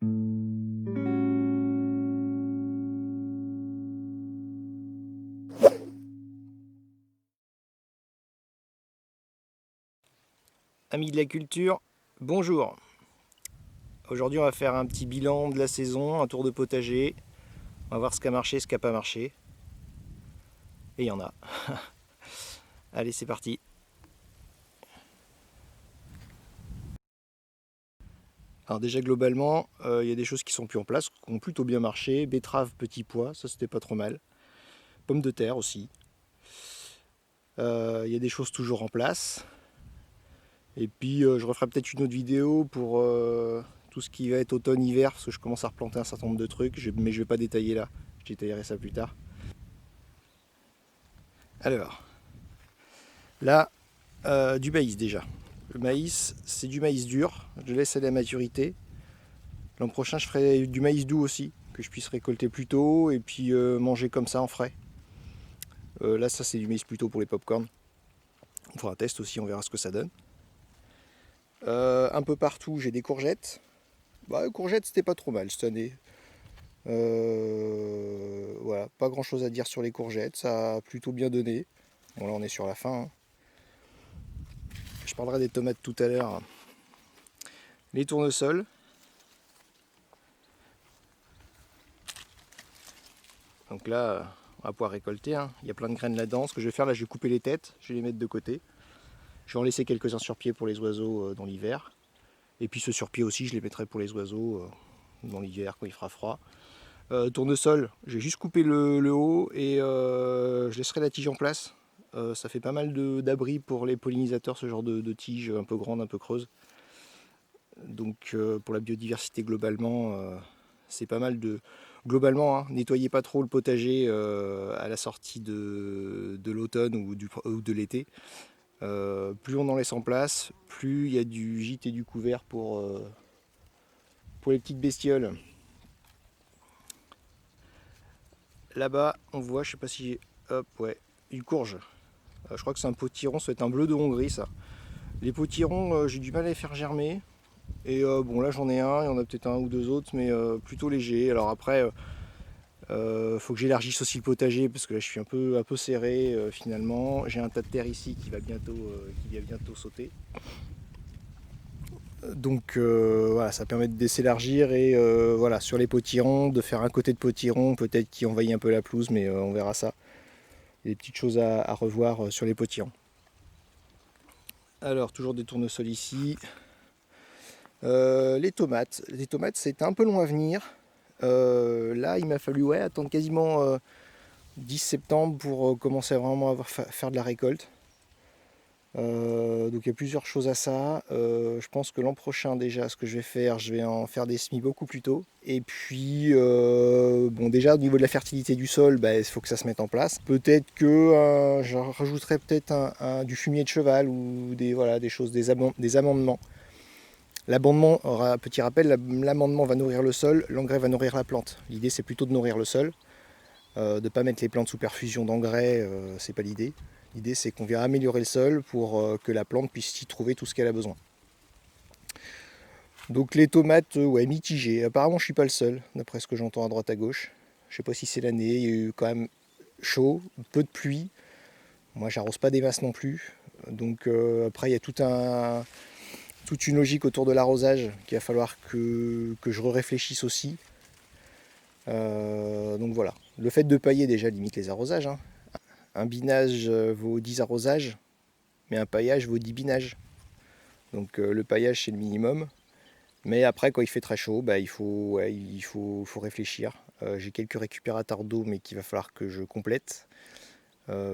Amis de la culture, bonjour. Aujourd'hui on va faire un petit bilan de la saison, un tour de potager. On va voir ce qui a marché, ce qui n'a pas marché. Et il y en a. Allez, c'est parti. Alors déjà globalement, il y a des choses qui sont plus en place, qui ont plutôt bien marché. Betterave, petits pois, ça c'était pas trop mal. Pommes de terre aussi. Il y a des choses toujours en place. Et puis je referai peut-être une autre vidéo pour tout ce qui va être automne-hiver, parce que je commence à replanter un certain nombre de trucs, mais je vais pas détailler là. Je détaillerai ça plus tard. Alors, là, du maïs déjà. Le maïs, c'est du maïs dur. Je le laisse aller à maturité. L'an prochain, je ferai du maïs doux aussi, que je puisse récolter plus tôt et puis manger comme ça en frais. Là, ça, c'est du maïs plutôt pour les pop-corn. On fera un test aussi, on verra ce que ça donne. Un peu partout, j'ai des courgettes. Bah, les courgettes, c'était pas trop mal cette année. Voilà, pas grand chose à dire sur les courgettes, ça a plutôt bien donné. Bon, là, on est sur la fin, hein. Je parlerai des tomates tout à l'heure. Les tournesols. Donc là, on va pouvoir récolter, hein. Il y a plein de graines là-dedans. Ce que je vais faire là, je vais couper les têtes, je vais les mettre de côté. Je vais en laisser quelques-uns sur pied pour les oiseaux dans l'hiver. Et puis ceux sur pied aussi, je les mettrai pour les oiseaux dans l'hiver quand il fera froid. Tournesol, j'ai juste coupé le haut et je laisserai la tige en place. Ça fait pas mal d'abri pour les pollinisateurs, ce genre de tige un peu grande, un peu creuse. Donc pour la biodiversité globalement, c'est pas mal de... Globalement, hein, nettoyez pas trop le potager à la sortie de l'automne ou de l'été. Plus on en laisse en place, plus il y a du gîte et du couvert pour les petites bestioles. Là-bas, on voit, je sais pas si... Hop, ouais, une courge. Je crois que c'est un potiron, ça va être un bleu de Hongrie, ça. Les potirons, j'ai du mal à les faire germer. Et bon, là j'en ai un, il y en a peut-être un ou deux autres, mais plutôt léger. Alors après, faut que j'élargisse aussi le potager, parce que là je suis un peu serré finalement. J'ai un tas de terre ici qui va bientôt sauter. Donc voilà, ça permet de s'élargir et voilà, sur les potirons, de faire un côté de potiron, peut-être qui envahit un peu la pelouse, mais on verra ça. Il y a des petites choses à revoir sur les potirons. Alors, toujours des tournesols ici. Les tomates. Les tomates, c'est un peu long à venir. Là, il m'a fallu attendre quasiment 10 septembre pour commencer à vraiment faire de la récolte. Donc il y a plusieurs choses à ça. Je pense que l'an prochain déjà, ce que je vais en faire des semis beaucoup plus tôt. Et puis, bon déjà au niveau de la fertilité du sol, il faut que ça se mette en place. Peut-être que je rajouterai peut-être du fumier de cheval ou des choses, des amendements. L'amendement, petit rappel, l'amendement va nourrir le sol, l'engrais va nourrir la plante. L'idée c'est plutôt de nourrir le sol, de ne pas mettre les plantes sous perfusion d'engrais, c'est pas l'idée. L'idée c'est qu'on vient améliorer le sol pour que la plante puisse y trouver tout ce qu'elle a besoin. Donc les tomates, ouais, mitigées. Apparemment je suis pas le seul, d'après ce que j'entends à droite à gauche. Je sais pas si c'est l'année, il y a eu quand même chaud, peu de pluie. Moi j'arrose pas des masses non plus. Donc après il y a toute une logique autour de l'arrosage qu'il va falloir que je réfléchisse aussi. Donc voilà. Le fait de pailler déjà limite les arrosages, hein. Un binage vaut 10 arrosages, mais un paillage vaut 10 binages. Donc le paillage c'est le minimum. Mais après quand il fait très chaud, il faut réfléchir. J'ai quelques récupérateurs d'eau mais qu'il va falloir que je complète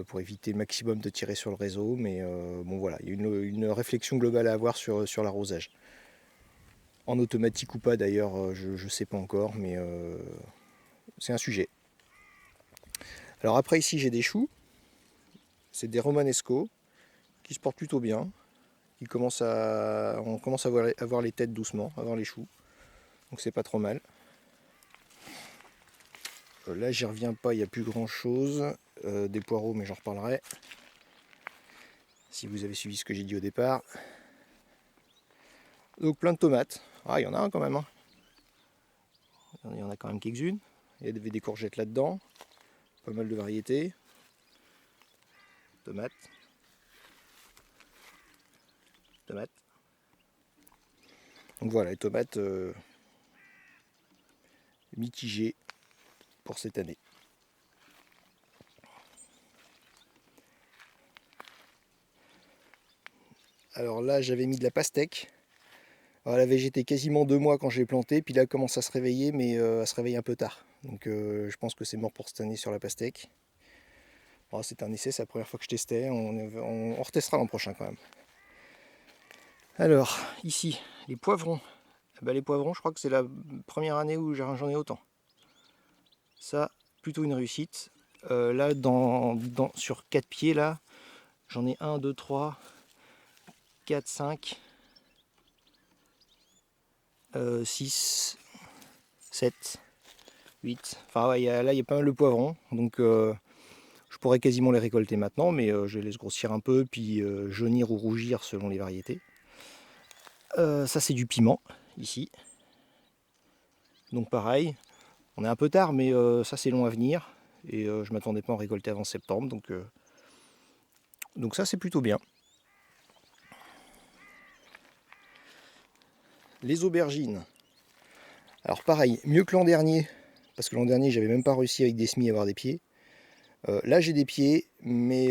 pour éviter le maximum de tirer sur le réseau. Mais bon voilà, il y a une réflexion globale à avoir sur l'arrosage. En automatique ou pas d'ailleurs, je ne sais pas encore, mais c'est un sujet. Alors après ici j'ai des choux, c'est des romanesco qui se portent plutôt bien, on commence à voir les têtes doucement avant les choux, donc c'est pas trop mal. Là j'y reviens pas, il n'y a plus grand chose, des poireaux mais j'en reparlerai, si vous avez suivi ce que j'ai dit au départ. Donc plein de tomates, il y en a un quand même, hein. Il y en a quand même quelques-unes. Il y avait des courgettes là-dedans. Pas mal de variétés. Tomates. Tomates. Donc voilà, les tomates mitigées pour cette année. Alors là, j'avais mis de la pastèque. Alors, elle avait végété quasiment 2 mois quand j'ai planté, puis là, elle commence à se réveiller, mais elle se réveille un peu tard. Donc je pense que c'est mort pour cette année sur la pastèque. Bon, c'est un essai, c'est la première fois que je testais. On retestera l'an prochain quand même. Alors, ici, les poivrons. Les poivrons, je crois que c'est la première année où j'en ai autant. Ça, plutôt une réussite. Là, sur 4 pieds, là, j'en ai 1, 2, 3, 4, 5, 6, 7, 8. Enfin, ouais, là, il y a pas mal de poivrons. Donc, je pourrais quasiment les récolter maintenant, mais je les laisse grossir un peu, puis jaunir ou rougir selon les variétés. Ça, c'est du piment, ici. Donc, pareil, on est un peu tard, mais ça, c'est long à venir. Et je m'attendais pas à en récolter avant septembre. Donc ça, c'est plutôt bien. Les aubergines. Alors pareil, mieux que l'an dernier, parce que l'an dernier j'avais même pas réussi avec des semis à avoir des pieds. Là j'ai des pieds, mais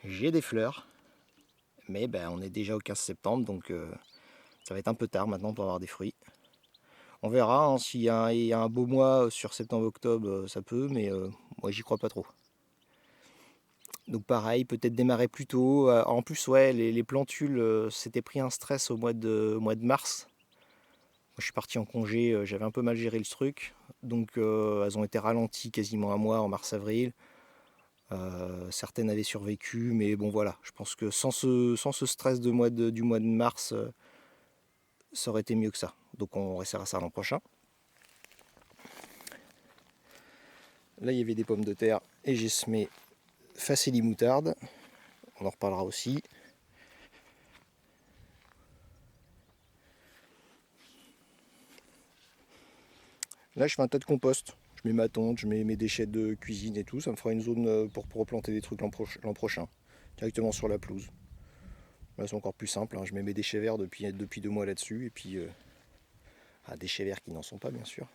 j'ai des fleurs. Mais on est déjà au 15 septembre, donc ça va être un peu tard maintenant pour avoir des fruits. On verra, hein, s'il y a un beau mois sur septembre-octobre, ça peut, mais moi j'y crois pas trop. Donc pareil, peut-être démarrer plus tôt. En plus, ouais, les plantules s'étaient pris un stress au mois de mars. Moi, je suis parti en congé, j'avais un peu mal géré le truc. Donc elles ont été ralenties quasiment un mois en mars-avril. Certaines avaient survécu, mais bon voilà, je pense que sans ce stress du mois de mars, ça aurait été mieux que ça. Donc on restera ça l'an prochain. Là il y avait des pommes de terre et j'ai semé facélie moutarde. On en reparlera aussi. Là je fais un tas de compost. Je mets ma tonte, je mets mes déchets de cuisine et tout. Ça me fera une zone pour replanter des trucs l'an prochain. Directement sur la pelouse. Là c'est encore plus simple. Hein. Je mets mes déchets verts depuis 2 mois là-dessus. Et puis déchets verts qui n'en sont pas bien sûr.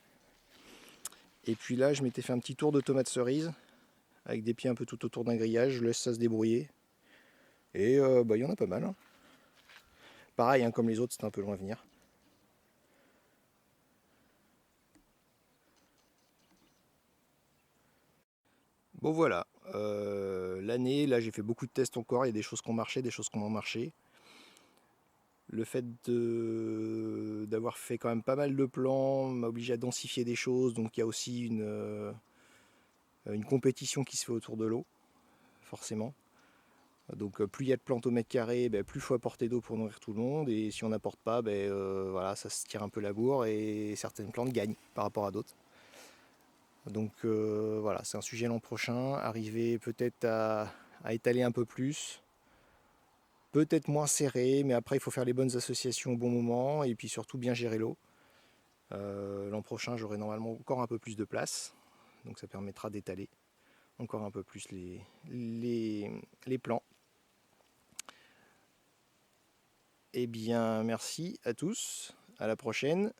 Et puis là je m'étais fait un petit tour de tomates cerises. Avec des pieds un peu tout autour d'un grillage. Je laisse ça se débrouiller. Et il y en a pas mal. Hein. Pareil, hein, comme les autres, c'est un peu loin à venir. Bon voilà, l'année, là j'ai fait beaucoup de tests encore, il y a des choses qui ont marché, des choses qui ont moins marché. Le fait d'avoir fait quand même pas mal de plans m'a obligé à densifier des choses, donc il y a aussi une compétition qui se fait autour de l'eau, forcément. Donc plus il y a de plantes au mètre carré, plus il faut apporter d'eau pour nourrir tout le monde, et si on n'apporte pas, voilà, ça se tire un peu la bourre, et certaines plantes gagnent par rapport à d'autres. Donc voilà, c'est un sujet l'an prochain, arriver peut-être à étaler un peu plus, peut-être moins serré, mais après il faut faire les bonnes associations au bon moment et puis surtout bien gérer l'eau. L'an prochain j'aurai normalement encore un peu plus de place, donc ça permettra d'étaler encore un peu plus les plants. Eh bien merci à tous, à la prochaine.